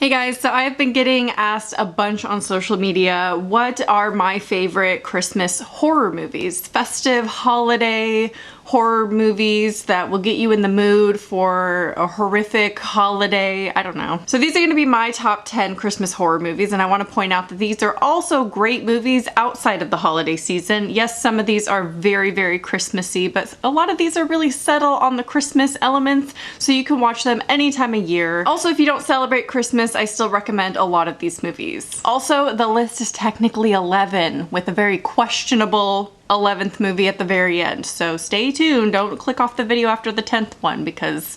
Hey guys, so I've been getting asked a bunch on social media, what are my favorite Christmas horror movies? Festive, holiday horror movies that will get you in the mood for a horrific holiday, I don't know. So these are gonna be my top 10 Christmas horror movies, and I wanna point out that these are also great movies outside of the holiday season. Yes, some of these are very, very Christmassy, but a lot of these are really subtle on the Christmas elements, so you can watch them any time of year. Also, if you don't celebrate Christmas, I still recommend a lot of these movies. Also, the list is technically 11 with a very questionable 11th movie at the very end, so stay tuned. Don't click off the video after the 10th one because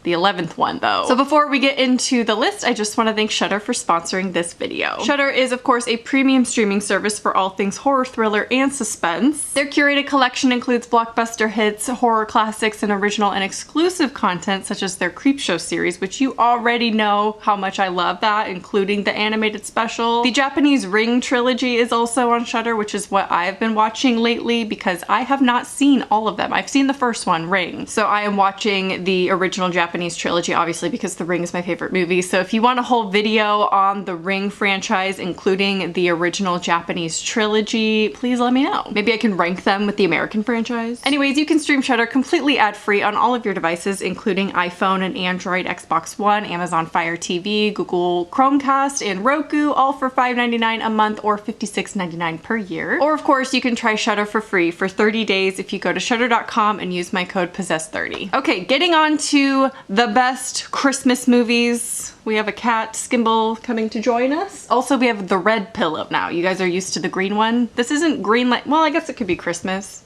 the 11th one though. So before we get into the list, I just want to thank Shudder for sponsoring this video. Shudder is of course a premium streaming service for all things horror, thriller, and suspense. Their curated collection includes blockbuster hits, horror classics, and original and exclusive content such as their Creepshow series, which you already know how much I love that, including the animated special. The Japanese Ring trilogy is also on Shudder, which is what I've been watching lately because I have not seen all of them. I've seen the first one, Ring. So I am watching the original Japanese trilogy, obviously, because The Ring is my favorite movie. So if you want a whole video on the Ring franchise, including the original Japanese trilogy, please let me know. Maybe I can rank them with the American franchise. Anyways, you can stream Shudder completely ad-free on all of your devices, including iPhone and Android, Xbox One, Amazon Fire TV, Google Chromecast, and Roku, all for $5.99 a month or $56.99 per year. Or of course, you can try Shudder for free for 30 days if you go to shudder.com and use my code POSSESSED30. Okay, getting on to the best Christmas movies. We have a cat, Skimble, coming to join us. Also, we have the red pillow now. You guys are used to the green one. This isn't green like, well, I guess it could be Christmas.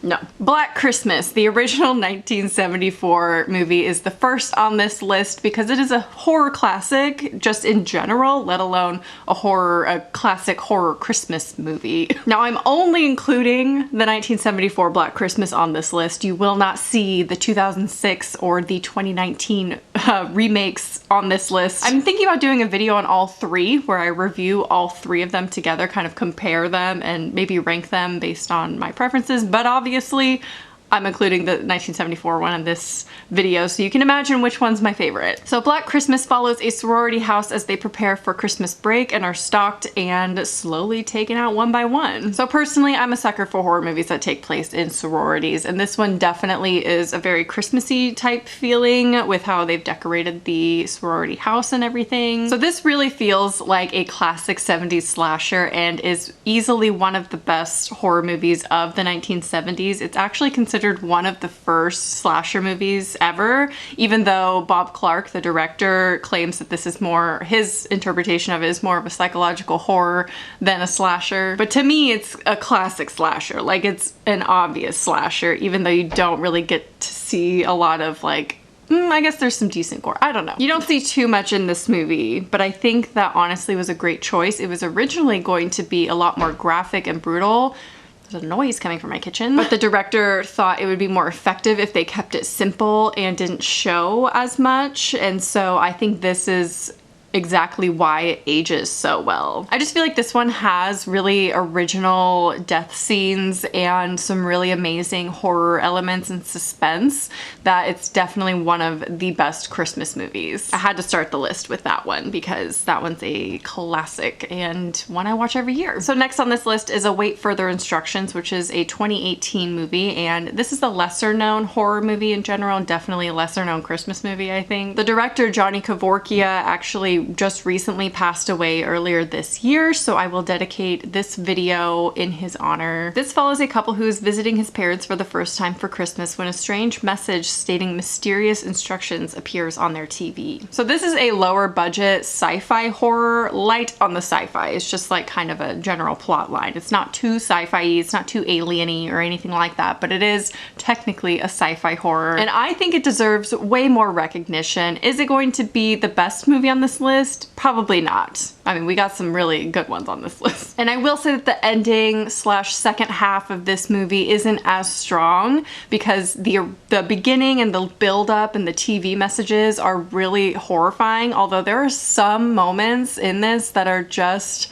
No. Black Christmas, the original 1974 movie, is the first on this list because it is a horror classic just in general, let alone a classic horror Christmas movie. Now, I'm only including the 1974 Black Christmas on this list. You will not see the 2006 or the 2019 remakes on this list. I'm thinking about doing a video on all three where I review all three of them together, kind of compare them and maybe rank them based on my preferences, but obviously I'm including the 1974 one in this video, so you can imagine which one's my favorite. So Black Christmas follows a sorority house as they prepare for Christmas break and are stalked and slowly taken out one by one. So personally, I'm a sucker for horror movies that take place in sororities, and this one definitely is a very Christmassy type feeling with how they've decorated the sorority house and everything. So this really feels like a classic 70s slasher and is easily one of the best horror movies of the 1970s. It's actually considered one of the first slasher movies ever, even though Bob Clark, the director, claims that this is more, his interpretation of it is more of a psychological horror than a slasher. But to me, it's a classic slasher. Like, it's an obvious slasher, even though you don't really get to see a lot of like, I guess there's some decent gore. I don't know. You don't see too much in this movie, but I think that honestly was a great choice. It was originally going to be a lot more graphic and brutal. There's a noise coming from my kitchen. But the director thought it would be more effective if they kept it simple and didn't show as much. And so I think this is exactly why it ages so well. I just feel like this one has really original death scenes and some really amazing horror elements and suspense that it's definitely one of the best Christmas movies. I had to start the list with that one because that one's a classic and one I watch every year. So next on this list is Await Further Instructions, which is a 2018 movie, and this is a lesser known horror movie in general, and definitely a lesser known Christmas movie, I think. The director, Johnny Kavorkia, actually just recently passed away earlier this year, so I will dedicate this video in his honor. This follows a couple who is visiting his parents for the first time for Christmas when a strange message stating mysterious instructions appears on their TV. So this is a lower budget sci-fi horror, light on the sci-fi. It's just like kind of a general plot line. It's not too sci-fi-y, it's not too alien-y or anything like that, but it is technically a sci-fi horror, and I think it deserves way more recognition. Is it going to be the best movie on this list? Probably not. I mean, we got some really good ones on this list. And I will say that the ending / second half of this movie isn't as strong because the beginning and the build up and the TV messages are really horrifying, although there are some moments in this that are just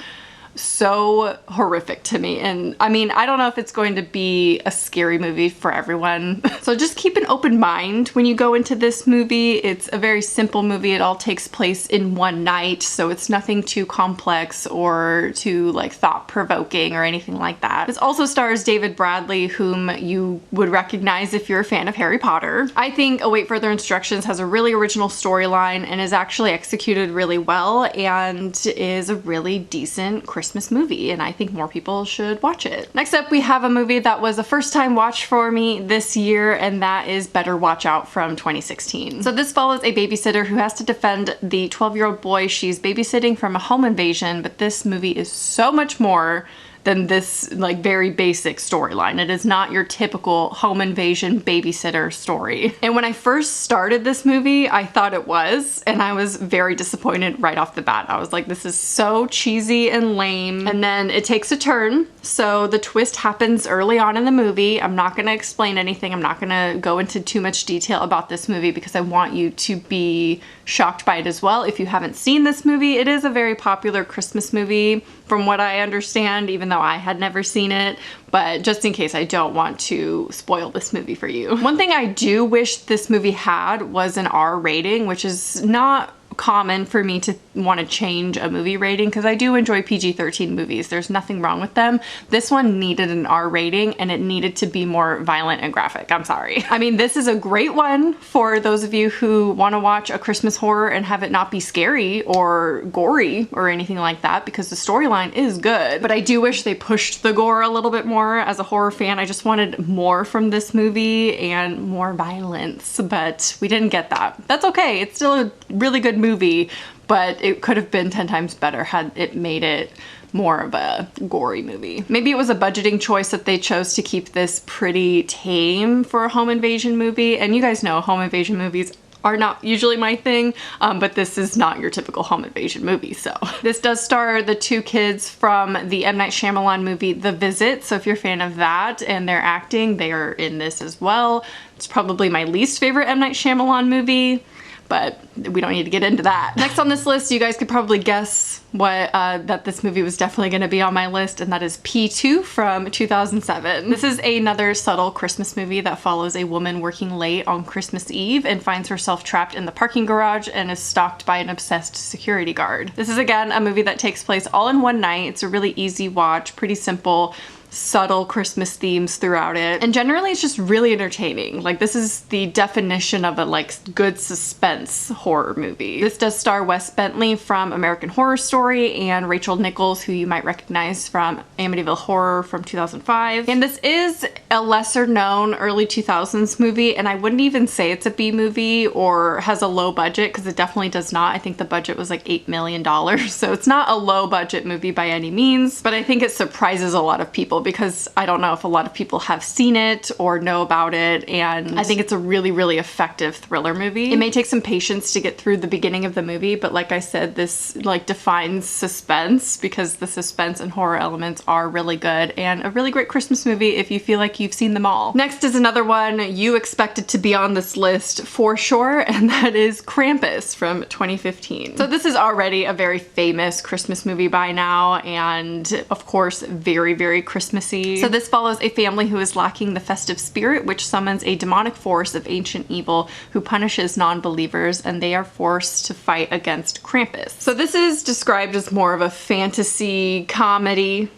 so horrific to me. And I mean, I don't know if it's going to be a scary movie for everyone. So just keep an open mind when you go into this movie. It's a very simple movie. It all takes place in one night, so it's nothing too complex or too like thought-provoking or anything like that. This also stars David Bradley, whom you would recognize if you're a fan of Harry Potter. I think Await Further Instructions has a really original storyline and is actually executed really well and is a really decent Christmas movie, and I think more people should watch it. Next up, we have a movie that was a first-time watch for me this year, and that is Better Watch Out from 2016. So this follows a babysitter who has to defend the 12-year-old boy she's babysitting from a home invasion, but this movie is so much more than this like very basic storyline. It is not your typical home invasion babysitter story. And when I first started this movie, I thought it was, and I was very disappointed right off the bat. I was like, this is so cheesy and lame. And then it takes a turn. So the twist happens early on in the movie. I'm not gonna explain anything. I'm not gonna go into too much detail about this movie because I want you to be shocked by it as well. If you haven't seen this movie, it is a very popular Christmas movie from what I understand, even though I had never seen it, but just in case, I don't want to spoil this movie for you. One thing I do wish this movie had was an R rating, which is not common for me to want to change a movie rating because I do enjoy PG-13 movies. There's nothing wrong with them. This one needed an R rating and it needed to be more violent and graphic. I'm sorry. I mean, this is a great one for those of you who want to watch a Christmas horror and have it not be scary or gory or anything like that, because the storyline is good. But I do wish they pushed the gore a little bit more. As a horror fan, I just wanted more from this movie and more violence, but we didn't get that. That's okay. It's still a really good movie, but it could have been 10 times better had it made it more of a gory movie. Maybe it was a budgeting choice that they chose to keep this pretty tame for a home invasion movie. And you guys know home invasion movies are not usually my thing, but this is not your typical home invasion movie. So this does star the two kids from the M. Night Shyamalan movie, The Visit. So if you're a fan of that and their acting, they are in this as well. It's probably my least favorite M. Night Shyamalan movie, but we don't need to get into that. Next on this list, you guys could probably guess what that this movie was definitely going to be on my list, and that is P2 from 2007. This is another subtle Christmas movie that follows a woman working late on Christmas Eve and finds herself trapped in the parking garage and is stalked by an obsessed security guard. This is again a movie that takes place all in one night. It's a really easy watch, pretty simple, subtle Christmas themes throughout it, and generally it's just really entertaining. Like, this is the definition of a like good suspense horror movie. This does star Wes Bentley from American Horror Story and Rachel Nichols, who you might recognize from Amityville Horror from 2005. And this is a lesser known early 2000s movie, and I wouldn't even say it's a B movie or has a low budget, because it definitely does not. I think the budget was like $8 million, so it's not a low budget movie by any means, but I think it surprises a lot of people because I don't know if a lot of people have seen it or know about it, and I think it's a really, really effective thriller movie. It may take some patience to get through the beginning of the movie, but like I said, this like defines suspense because the suspense and horror elements are really good, and a really great Christmas movie if you feel like you've seen them all. Next is another one you expected to be on this list for sure, and that is Krampus from 2015. So this is already a very famous Christmas movie by now, and of course very, very Christmassy. So this follows a family who is lacking the festive spirit, which summons a demonic force of ancient evil who punishes non-believers, and they are forced to fight against Krampus. So this is described as more of a fantasy comedy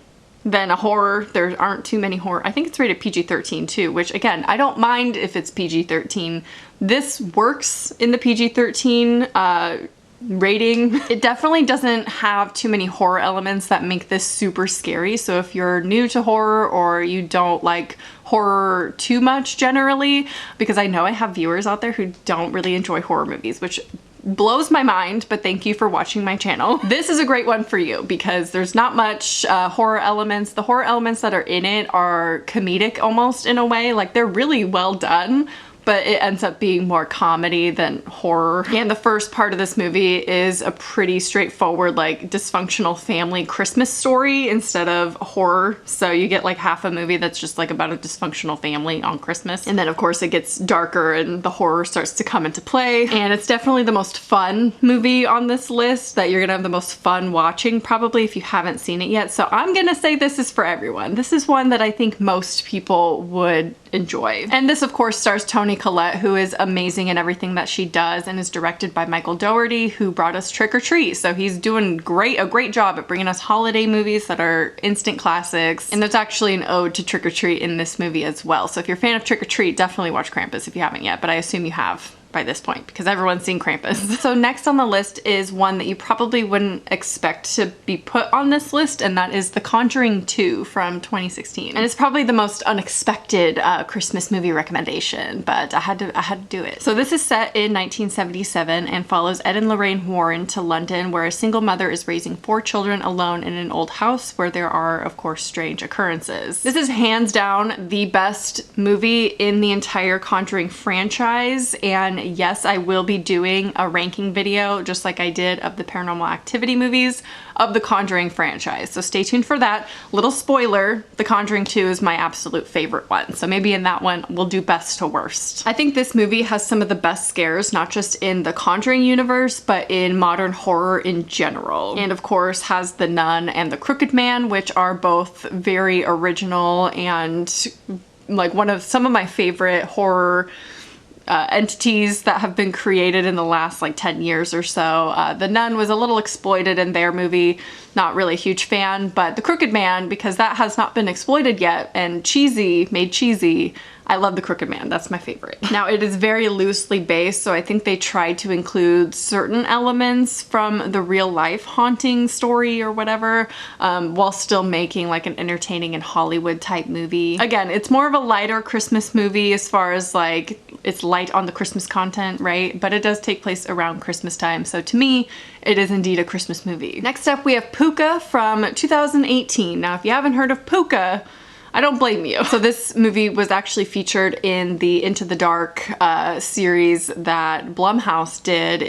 than a horror. There aren't too many horror. I think it's rated PG-13 too, which again, I don't mind if it's PG-13. This works in the PG-13 rating. It definitely doesn't have too many horror elements that make this super scary. So if you're new to horror or you don't like horror too much generally, because I know I have viewers out there who don't really enjoy horror movies, which blows my mind, but thank you for watching my channel. This is a great one for you because there's not much horror elements. The horror elements that are in it are comedic almost in a way, like they're really well done, but it ends up being more comedy than horror. And the first part of this movie is a pretty straightforward, like, dysfunctional family Christmas story instead of horror. So you get like half a movie that's just like about a dysfunctional family on Christmas. And then of course it gets darker and the horror starts to come into play. And it's definitely the most fun movie on this list that you're gonna have the most fun watching probably if you haven't seen it yet. So I'm gonna say this is for everyone. This is one that I think most people would enjoy. And this of course stars Toni Collette, who is amazing in everything that she does, and is directed by Michael Dougherty, who brought us Trick or Treat. So he's doing a great job at bringing us holiday movies that are instant classics. And there's actually an ode to Trick or Treat in this movie as well. So if you're a fan of Trick or Treat, definitely watch Krampus if you haven't yet, but I assume you have by this point because everyone's seen Krampus. So next on the list is one that you probably wouldn't expect to be put on this list, and that is The Conjuring 2 from 2016. And it's probably the most unexpected Christmas movie recommendation, but I had to do it. So this is set in 1977 and follows Ed and Lorraine Warren to London, where a single mother is raising 4 children alone in an old house where there are, of course, strange occurrences. This is hands down the best movie in the entire Conjuring franchise, and yes, I will be doing a ranking video just like I did of the Paranormal Activity movies of the Conjuring franchise. So stay tuned for that. Little spoiler, The Conjuring 2 is my absolute favorite one. So maybe in that one, we'll do best to worst. I think this movie has some of the best scares, not just in the Conjuring universe, but in modern horror in general. And of course has The Nun and The Crooked Man, which are both very original and like some of my favorite horror entities that have been created in the last like 10 years or so. The Nun was a little exploited in their movie, not really a huge fan, but The Crooked Man, because that has not been exploited yet and made cheesy, I love The Crooked Man. That's my favorite. Now it is very loosely based, so I think they tried to include certain elements from the real life haunting story or whatever, while still making like an entertaining and Hollywood type movie. Again, it's more of a lighter Christmas movie as far as like it's light on the Christmas content, right? But it does take place around Christmas time. So to me, it is indeed a Christmas movie. Next up, we have POOKA from 2018. Now, if you haven't heard of POOKA, I don't blame you. So this movie was actually featured in the Into the Dark series that Blumhouse did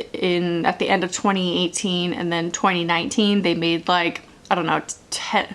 at the end of 2018, and then 2019 they made like, I don't know,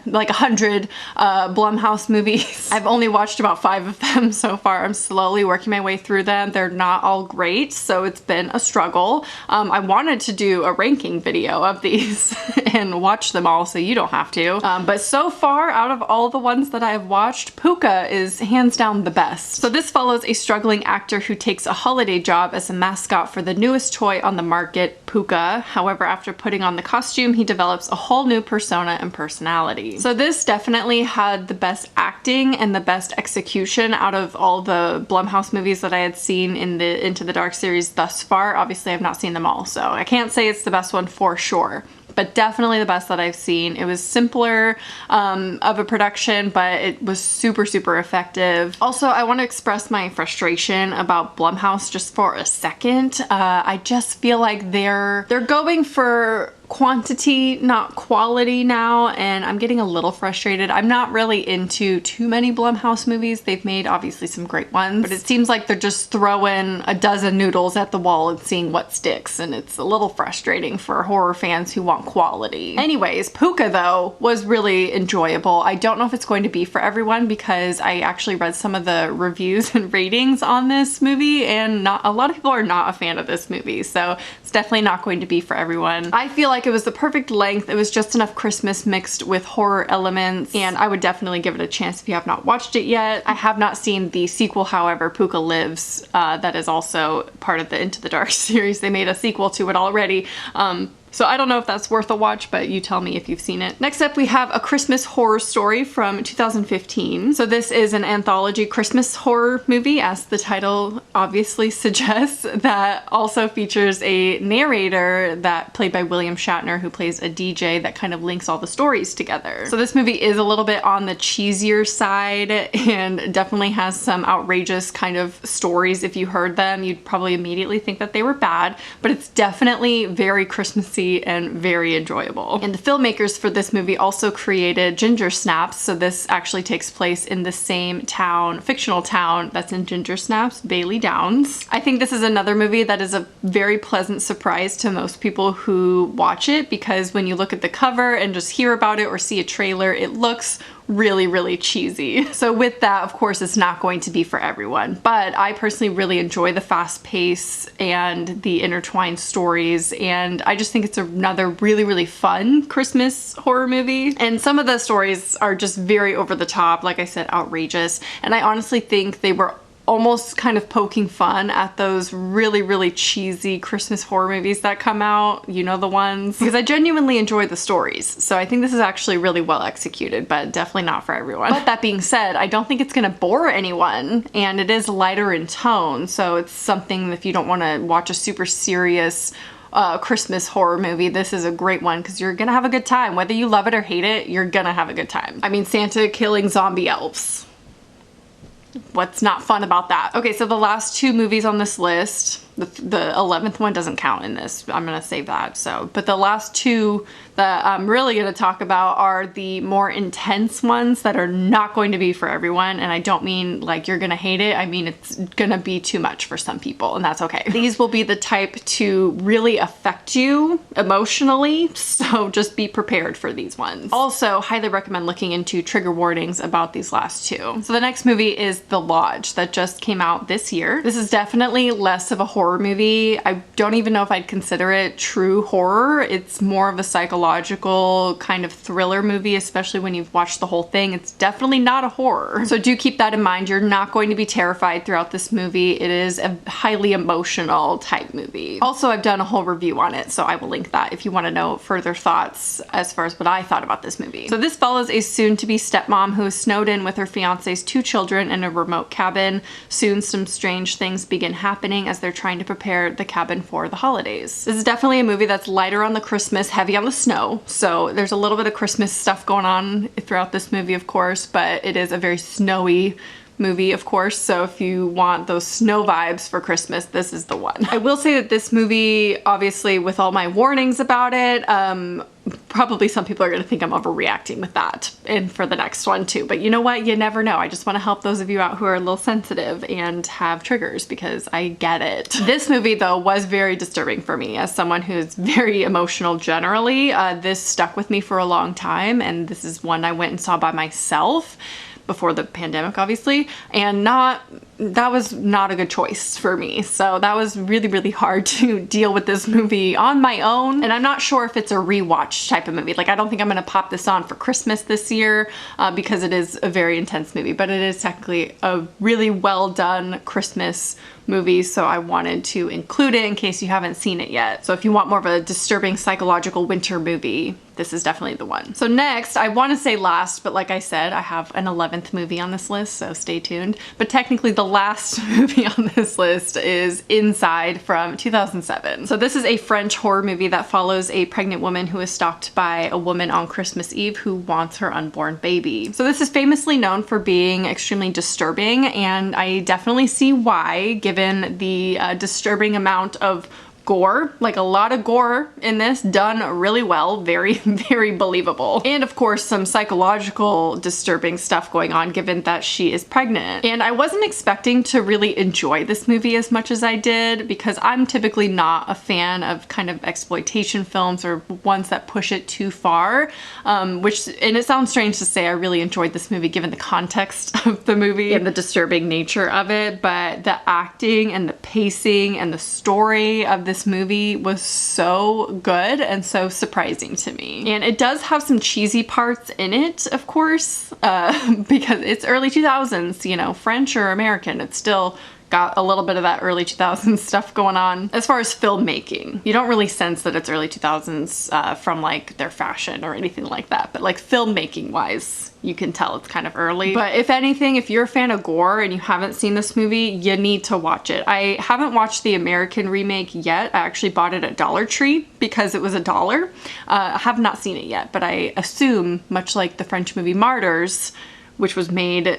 100 Blumhouse movies. I've only watched about 5 of them so far. I'm slowly working my way through them. They're not all great, so it's been a struggle. I wanted to do a ranking video of these and watch them all so you don't have to. But so far, out of all the ones that I've watched, POOKA is hands down the best. So this follows a struggling actor who takes a holiday job as a mascot for the newest toy on the market, POOKA. However, after putting on the costume, he develops a whole new persona and personality. So this definitely had the best acting and the best execution out of all the Blumhouse movies that I had seen in the Into the Dark series thus far. Obviously, I've not seen them all, so I can't say it's the best one for sure, but definitely the best that I've seen. It was simpler of a production, but it was super, super effective. Also, I want to express my frustration about Blumhouse just for a second. I just feel like they're going for quantity, not quality now, and I'm getting a little frustrated. I'm not really into too many Blumhouse movies. They've made obviously some great ones, but it seems like they're just throwing a dozen noodles at the wall and seeing what sticks, and it's a little frustrating for horror fans who want quality. Anyways, POOKA though was really enjoyable. I don't know if it's going to be for everyone because I actually read some of the reviews and ratings on this movie, and a lot of people are not a fan of this movie, so it's definitely not going to be for everyone. I feel like it was the perfect length. It was just enough Christmas mixed with horror elements, and I would definitely give it a chance if you have not watched it yet. I have not seen the sequel, however, POOKA Lives, that is also part of the Into the Dark series. They made a sequel to it already. So I don't know if that's worth a watch, but you tell me if you've seen it. Next up, we have A Christmas Horror Story from 2015. So this is an anthology Christmas horror movie, as the title obviously suggests, that also features a narrator played by William Shatner, who plays a DJ that kind of links all the stories together. So this movie is a little bit on the cheesier side and definitely has some outrageous kind of stories. If you heard them, you'd probably immediately think that they were bad, but it's definitely very Christmassy artsy and very enjoyable. And the filmmakers for this movie also created Ginger Snaps, so this actually takes place in the same town, fictional town that's in Ginger Snaps, Bailey Downs. I think this is another movie that is a very pleasant surprise to most people who watch it, because when you look at the cover and just hear about it or see a trailer, it looks really, really cheesy. So with that, of course, it's not going to be for everyone, but I personally really enjoy the fast pace and the intertwined stories, and I just think it's another really, really fun Christmas horror movie. And some of the stories are just very over the top, like I said, outrageous, and I honestly think they were almost kind of poking fun at those really, really cheesy Christmas horror movies that come out, you know, the ones, because I genuinely enjoy the stories. So I think this is actually really well executed, but definitely not for everyone. But that being said, I don't think it's gonna bore anyone, and it is lighter in tone, so it's something if you don't want to watch a super serious Christmas horror movie, this is a great one because you're gonna have a good time. Whether you love it or hate it, you're gonna have a good time. I mean, Santa killing zombie elves. What's not fun about that? Okay, so the last two movies on this list, the 11th one doesn't count in this. I'm gonna save that. But the last two that I'm really gonna talk about are the more intense ones that are not going to be for everyone. And I don't mean like you're gonna hate it. I mean, it's gonna be too much for some people, and that's okay. These will be the type to really affect you emotionally, so just be prepared for these ones. Also, highly recommend looking into trigger warnings about these last two. So the next movie is The Lodge that just came out this year. This is definitely less of a horror movie. I don't even know if I'd consider it true horror. It's more of a psychological kind of thriller movie, especially when you've watched the whole thing. It's definitely not a horror. So do keep that in mind. You're not going to be terrified throughout this movie. It is a highly emotional type movie. Also, I've done a whole review on it, so I will link that if you want to know further thoughts as far as what I thought about this movie. So this follows a soon-to-be stepmom who is snowed in with her fiance's 2 children in a remote cabin. Soon some strange things begin happening as they're trying to prepare the cabin for the holidays. This is definitely a movie that's lighter on the Christmas, heavy on the snow. So there's a little bit of Christmas stuff going on throughout this movie, of course, but it is a very snowy movie, of course, so if you want those snow vibes for Christmas, this is the one. I will say that this movie, obviously with all my warnings about it, probably some people are gonna think I'm overreacting with that, and for the next one too, but you know what, you never know. I just want to help those of you out who are a little sensitive and have triggers, because I get it. This movie though was very disturbing for me as someone who's very emotional generally. This stuck with me for a long time, and this is one I went and saw by myself before the pandemic, obviously, and that was not a good choice for me. So that was really, really hard to deal with this movie on my own. And I'm not sure if it's a rewatch type of movie. Like, I don't think I'm gonna pop this on for Christmas this year because it is a very intense movie, but it is technically a really well done Christmas movie, so I wanted to include it in case you haven't seen it yet. So if you want more of a disturbing psychological winter movie, this is definitely the one. So next, I want to say last, but like I said, I have an 11th movie on this list, so stay tuned. But technically the last movie on this list is Inside from 2007. So this is a French horror movie that follows a pregnant woman who is stalked by a woman on Christmas Eve who wants her unborn baby. So this is famously known for being extremely disturbing, and I definitely see why, given the disturbing amount of gore, like a lot of gore in this, done really well, very, very believable. And of course some psychological disturbing stuff going on given that she is pregnant. And I wasn't expecting to really enjoy this movie as much as I did, because I'm typically not a fan of kind of exploitation films or ones that push it too far, and it sounds strange to say I really enjoyed this movie given the context of the movie and the disturbing nature of it, but the acting and the pacing and the story of this movie was so good and so surprising to me. And it does have some cheesy parts in it, of course, because it's early 2000s, you know, French or American, it's still got a little bit of that early 2000s stuff going on. As far as filmmaking, you don't really sense that it's early 2000s from like their fashion or anything like that, but like filmmaking wise, you can tell it's kind of early. But if anything, if you're a fan of gore and you haven't seen this movie, you need to watch it. I haven't watched the American remake yet. I actually bought it at Dollar Tree because it was $1. I have not seen it yet, but I assume, much like the French movie Martyrs, which was made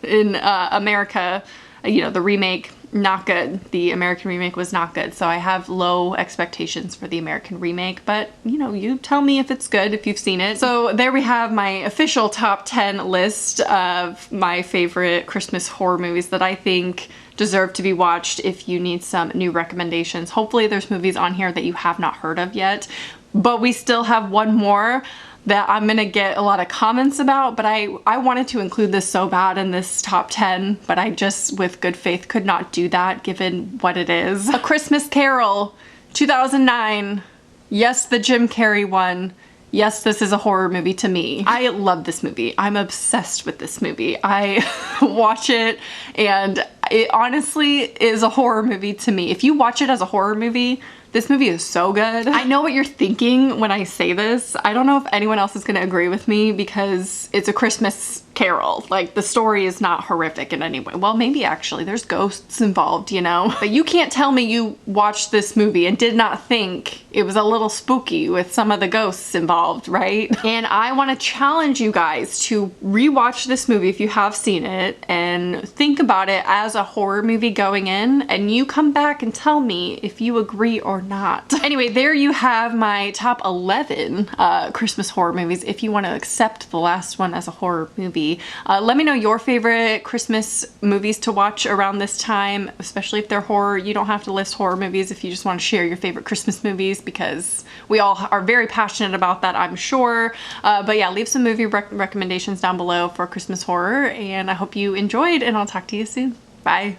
in America, you know, the remake not good. The American remake was not good, so I have low expectations for the American remake, but you know, you tell me if it's good, if you've seen it. So there we have my official top 10 list of my favorite Christmas horror movies that I think deserve to be watched if you need some new recommendations. Hopefully there's movies on here that you have not heard of yet, but we still have one more that I'm gonna get a lot of comments about, but I wanted to include this so bad in this top 10, but I just, with good faith, could not do that given what it is. A Christmas Carol, 2009. Yes, the Jim Carrey one. Yes, this is a horror movie to me. I love this movie. I'm obsessed with this movie. I watch it and it honestly is a horror movie to me. If you watch it as a horror movie, this movie is so good. I know what you're thinking when I say this. I don't know if anyone else is gonna agree with me because it's a Christmas Carol. Like, the story is not horrific in any way. Well, maybe actually, there's ghosts involved, you know? But you can't tell me you watched this movie and did not think it was a little spooky with some of the ghosts involved, right? And I wanna challenge you guys to rewatch this movie if you have seen it and think about it as a horror movie going in, and you come back and tell me if you agree or not. Anyway, there you have my top 11 Christmas horror movies if you wanna accept the last one as a horror movie. Let me know your favorite Christmas movies to watch around this time, especially if they're horror. You don't have to list horror movies if you just want to share your favorite Christmas movies, because we all are very passionate about that, I'm sure. But yeah, leave some movie recommendations down below for Christmas horror, and I hope you enjoyed, and I'll talk to you soon. Bye.